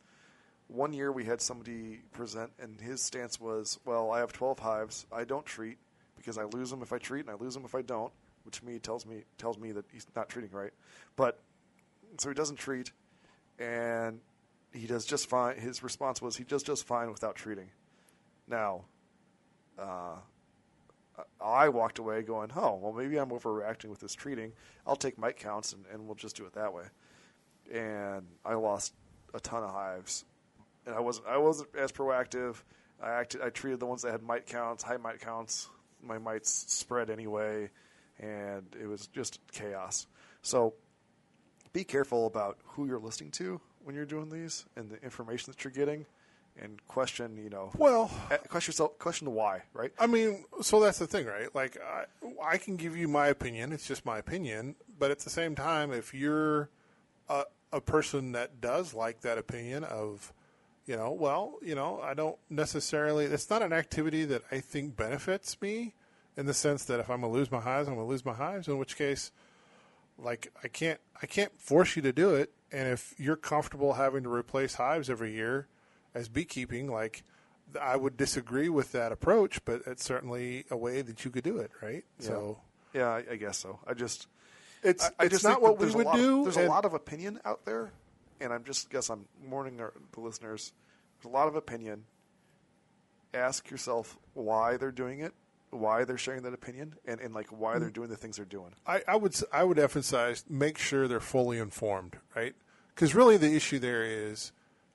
One year we had somebody present, and his stance was, well, I have 12 hives. I don't treat, because I lose them if I treat, and I lose them if I don't, which tells me that he's not treating right. But so he doesn't treat, and he does just fine. His response was he does just fine without treating. Now, I walked away going, oh, well, maybe I'm overreacting with this treating. I'll take mite counts, and we'll just do it that way. And I lost a ton of hives, and I wasn't as proactive. I treated the ones that had mite counts, high mite counts. My mites spread anyway, and it was just chaos. So be careful about who you're listening to when you're doing these, and the information that you're getting, and question, question the why, right? I mean, so that's the thing, right? Like, I can give you my opinion. It's just my opinion. But at the same time, if you're a person that does like that opinion of, I don't necessarily, it's not an activity that I think benefits me, in the sense that if I'm going to lose my hives, I'm going to lose my hives, in which case, like, I can't force you to do it. And if you're comfortable having to replace hives every year as beekeeping, like, I would disagree with that approach, but it's certainly a way that you could do it, right? Yeah. So, yeah, I guess so. It's just not what we would do. There's a lot of opinion out there, and I'm warning the listeners. There's a lot of opinion. Ask yourself why they're doing it, why they're sharing that opinion, and like why they're doing the things they're doing. I would emphasize, make sure they're fully informed, right? Because really the issue there is,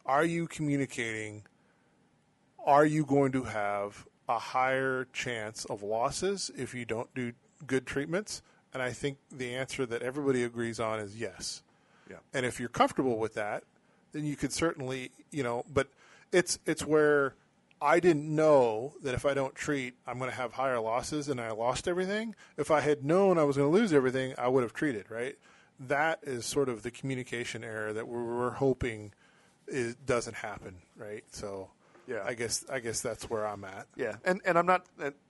are you communicating? Are you going to have a higher chance of losses if you don't do good treatments? And I think the answer that everybody agrees on is yes. Yeah. And if you're comfortable with that, then you could certainly, but it's where I didn't know that if I don't treat, I'm going to have higher losses, and I lost everything. If I had known I was going to lose everything, I would have treated, right? That is sort of the communication error that we're hoping doesn't happen, right? So yeah, I guess that's where I'm at. Yeah, and I'm not.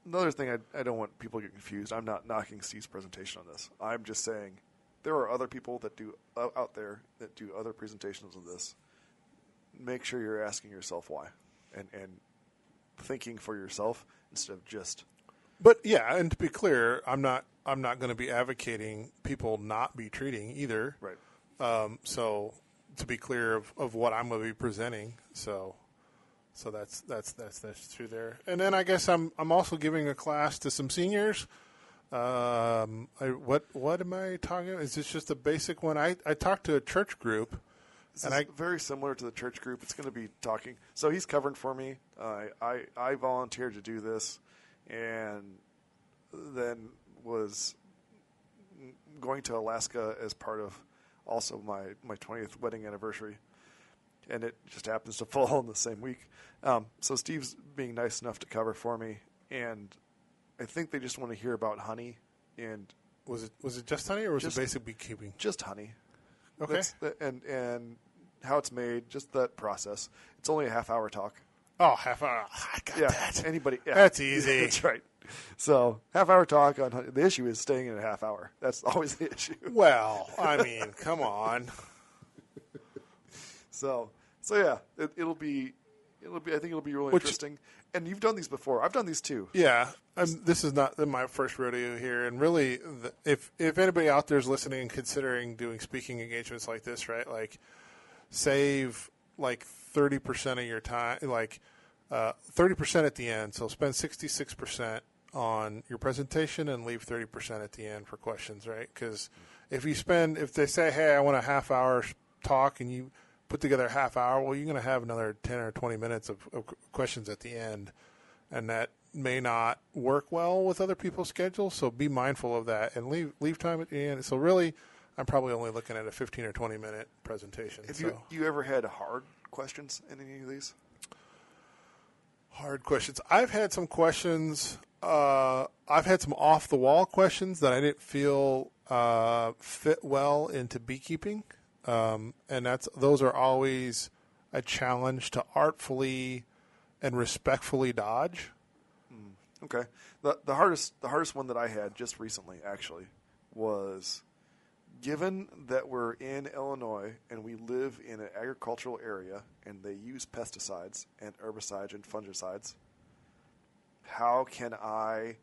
Another thing, I don't want people to get confused. I'm not knocking Steve's presentation on this. I'm just saying there are other people that do out there that do other presentations of this. Make sure you're asking yourself why, and thinking for yourself instead of just. But yeah, and to be clear, I'm not going to be advocating people not be treating either. Right. So to be clear of what I'm going to be presenting, so. So that's through there. And then I guess I'm also giving a class to some seniors. What am I talking about? Is this just a basic one? I talked to a church group. This is very similar to the church group. It's going to be talking. So he's covering for me. I volunteered to do this, and then was going to Alaska as part of also my 20th wedding anniversary. And it just happens to fall in the same week. So Steve's being nice enough to cover for me, and I think they just want to hear about honey. And was it just honey, or was it basic beekeeping? Just honey. Okay. And how it's made, just that process. It's only a half-hour talk. Oh, half-hour. I got that. Anybody? Yeah. That's easy. That's right. So half-hour talk on honey. The issue is staying in a half hour. That's always the issue. Well, I mean, come on. So yeah, it'll be. I think it'll be really interesting. And you've done these before. I've done these too. Yeah, this is not my first rodeo here. And really, if anybody out there is listening and considering doing speaking engagements like this, right? Like, save like 30% of your time, like 30% at the end. So spend 66% on your presentation and leave 30% at the end for questions, right? Because if they say, hey, I want a half-hour talk, and you put together a half hour, well, you're going to have another 10 or 20 minutes of questions at the end, and that may not work well with other people's schedules, so be mindful of that and leave time at the end. So really, I'm probably only looking at a 15 or 20-minute presentation. Have you ever had hard questions in any of these? Hard questions. I've had some questions. I've had some off-the-wall questions that I didn't feel fit well into beekeeping. And those are always a challenge to artfully and respectfully dodge. Okay. The hardest one that I had just recently actually was, given that we're in Illinois and we live in an agricultural area and they use pesticides and herbicides and fungicides, how can I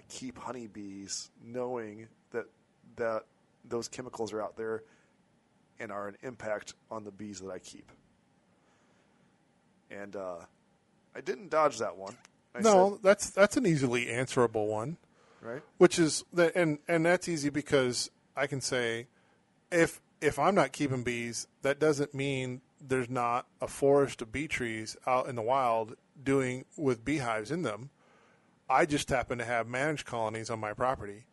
keep honeybees knowing that those chemicals are out there and are an impact on the bees that I keep? And I didn't dodge that one. That's an easily answerable one, right? Which is and that's easy because I can say, if I'm not keeping bees, that doesn't mean there's not a forest of bee trees out in the wild with beehives in them. I just happen to have managed colonies on my property.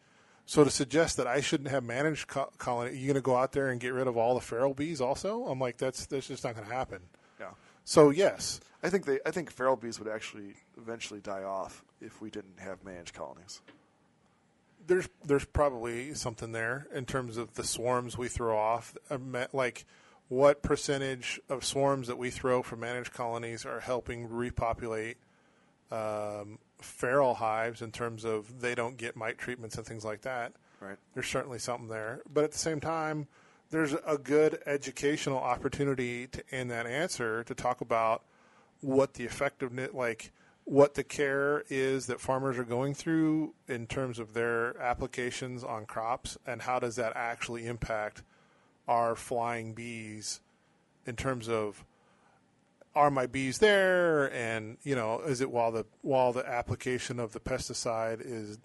So to suggest that I shouldn't have managed colony, you're going to go out there and get rid of all the feral bees also? I'm like, that's just not going to happen. Yeah. So yes, I think feral bees would actually eventually die off if we didn't have managed colonies. There's probably something there in terms of the swarms we throw off. Like, what percentage of swarms that we throw from managed colonies are helping repopulate feral hives in terms of they don't get mite treatments and things like that. Right. There's certainly something there. But at the same time, there's a good educational opportunity in that answer to talk about what the effectiveness, like what the care is that farmers are going through in terms of their applications on crops, and how does that actually impact our flying bees in terms of, are my bees there, and is it while the application of the pesticide is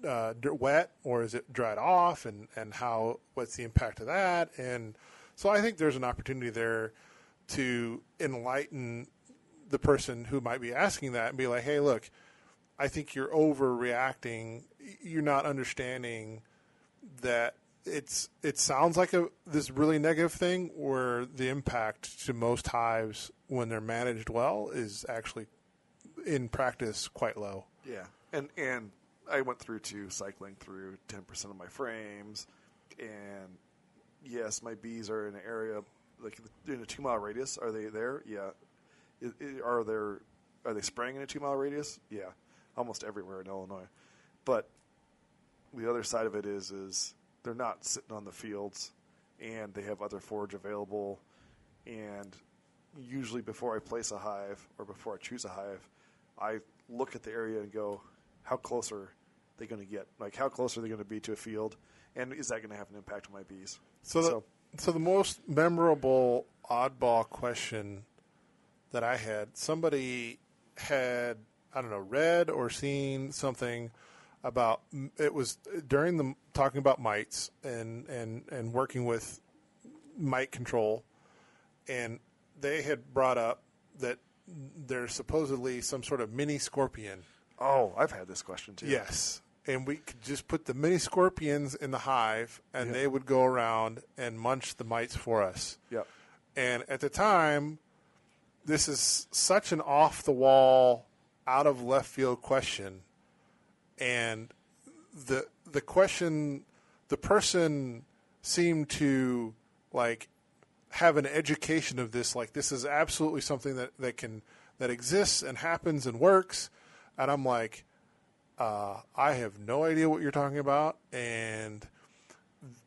wet, or is it dried off, and what's the impact of that? And so I think there's an opportunity there to enlighten the person who might be asking that and be like, hey, look, I think you're overreacting. You're not understanding that it sounds like this really negative thing, where the impact to most hives when they're managed well is actually in practice quite low. Yeah. And I went through to cycling through 10% of my frames, and yes, my bees are in an area like in a 2-mile radius. Are they there? Yeah. Are they spraying in a 2-mile radius? Yeah. Almost everywhere in Illinois. But the other side of it is they're not sitting on the fields, and they have other forage available. And usually before I place a hive or before I choose a hive, I look at the area and go, how close are they going to get? Like, how close are they going to be to a field? And is that going to have an impact on my bees? So the most memorable oddball question that I had. Somebody had, I don't know, read or seen something about, it was during the talking about mites and working with mite control, and they had brought up that there's supposedly some sort of mini scorpion. Oh, I've had this question too. Yes. And we could just put the mini scorpions in the hive, and they would go around and munch the mites for us. Yep. And at the time, this is such an off-the-wall, out-of-left-field question. And the question, the person seemed to, like, have an education of this. Like, this is absolutely something that exists and happens and works. And I'm like, I have no idea what you're talking about, and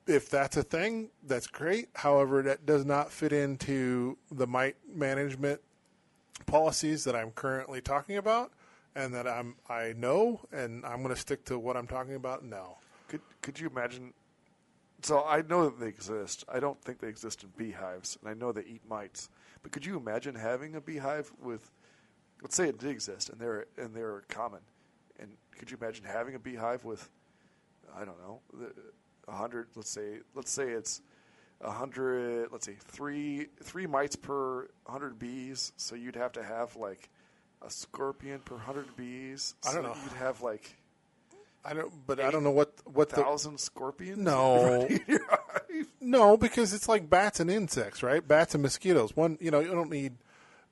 if that's a thing, that's great. However, that does not fit into the mite management policies that I'm currently talking about, and that I know, and I'm going to stick to what I'm talking about now. Could you imagine? So I know that they exist. I don't think they exist in beehives, and I know they eat mites. But could you imagine having a beehive with, let's say it did exist, and they're common. And could you imagine having a beehive with, I don't know, 100? Let's say it's 100. Let's say three mites per 100 bees. So you'd have to have like a scorpion per 100 bees. I don't know. You'd have like I don't know what 1,000 scorpions. No, no, because it's like bats and insects, right? Bats and mosquitoes. One, you don't need.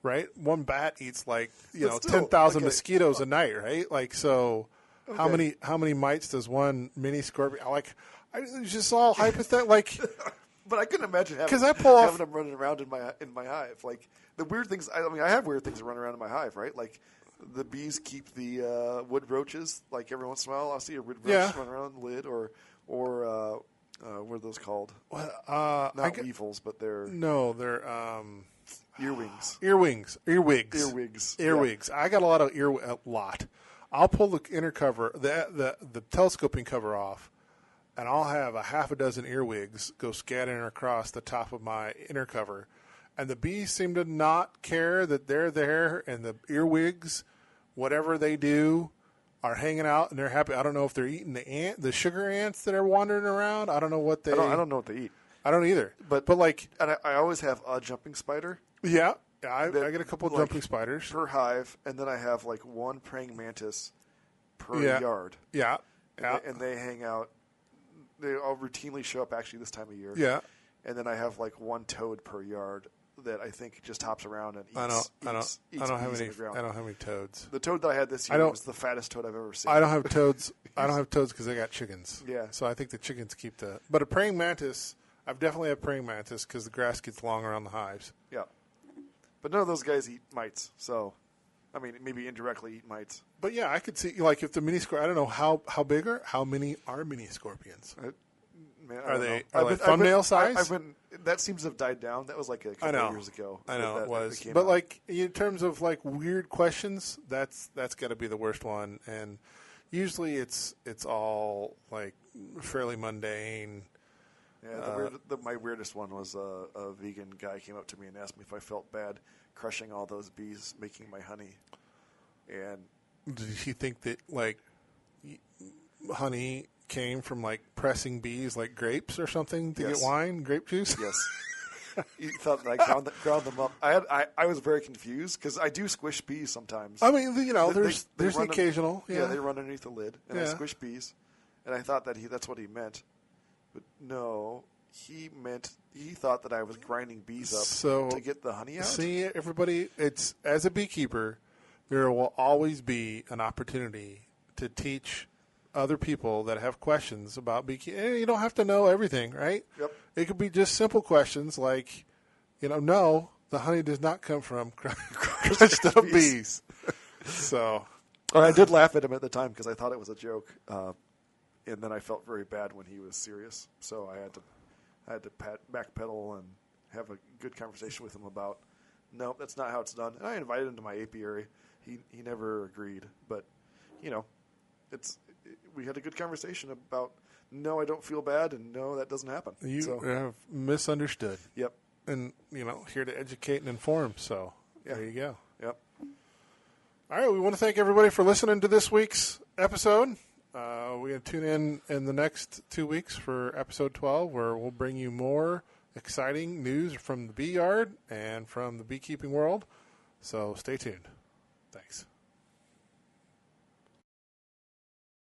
Right, one bat eats like 10,000 mosquitoes a night, right? Like, so okay. How many mites does one mini scorpion? Like, it's just all hypothetical. Like, but I couldn't imagine having them running around in my hive. Like the weird things. I have weird things that run around in my hive, right? Like the bees keep the wood roaches. Like every once in a while, I'll see a wood roach run around the lid, or what are those called? Well, not weevils, but they're earwings. Earwigs. Yeah. I got a lot of I'll pull the inner cover, the telescoping cover off, and I'll have a half a dozen earwigs go scattering across the top of my inner cover. And the bees seem to not care that they're there, and the earwigs, whatever they do, are hanging out and they're happy. I don't know if they're eating the sugar ants that are wandering around. I don't know what they. I don't know what they eat. I don't either. But like, and I always have a jumping spider. Yeah, I get a couple of jumping spiders per hive, and then I have like one praying mantis per yard. Yeah, and they hang out. They all routinely show up actually this time of year. Yeah, and then I have like one toad per yard that I think just hops around and eats. I don't have any toads. The toad that I had this year was the fattest toad I've ever seen. I don't have toads. I don't have toads because I got chickens. Yeah, so I think the chickens keep the. But a praying mantis, I've definitely had praying mantis because the grass gets long around the hives. Yeah. But none of those guys eat mites, so, I mean, maybe indirectly eat mites. But yeah, I could see, like, if the mini scorpion, I don't know how big how many are mini scorpions? Are they thumbnail size? That seems to have died down. That was like a couple of years ago. I know it was. But like in terms of like weird questions, that's got to be the worst one. And usually it's all like fairly mundane. Yeah, my weirdest one was a vegan guy came up to me and asked me if I felt bad crushing all those bees making my honey. And did he think that like honey came from like pressing bees like grapes or something to get wine, grape juice? Yes. He thought that I ground them up. I was very confused because I do squish bees sometimes. I mean, there's the occasional. Yeah, they run underneath the lid, and I squish bees. And I thought that's what he meant. But no, he thought that I was grinding bees up to get the honey out. See, everybody, it's as a beekeeper, there will always be an opportunity to teach other people that have questions about beekeeping. You don't have to know everything, right? Yep. It could be just simple questions like, no, the honey does not come from crushed up bees. So, I did laugh at him at the time because I thought it was a joke. And then I felt very bad when he was serious, so I had to backpedal and have a good conversation with him about, no, that's not how it's done. And I invited him to my apiary. He never agreed, but we had a good conversation about, no, I don't feel bad, and no, that doesn't happen. You have misunderstood. Yep. And here to educate and inform. So Yeah. There you go. Yep. All right. We want to thank everybody for listening to this week's episode. We're going to tune in the next 2 weeks for episode 12, where we'll bring you more exciting news from the bee yard and from the beekeeping world. So stay tuned. Thanks.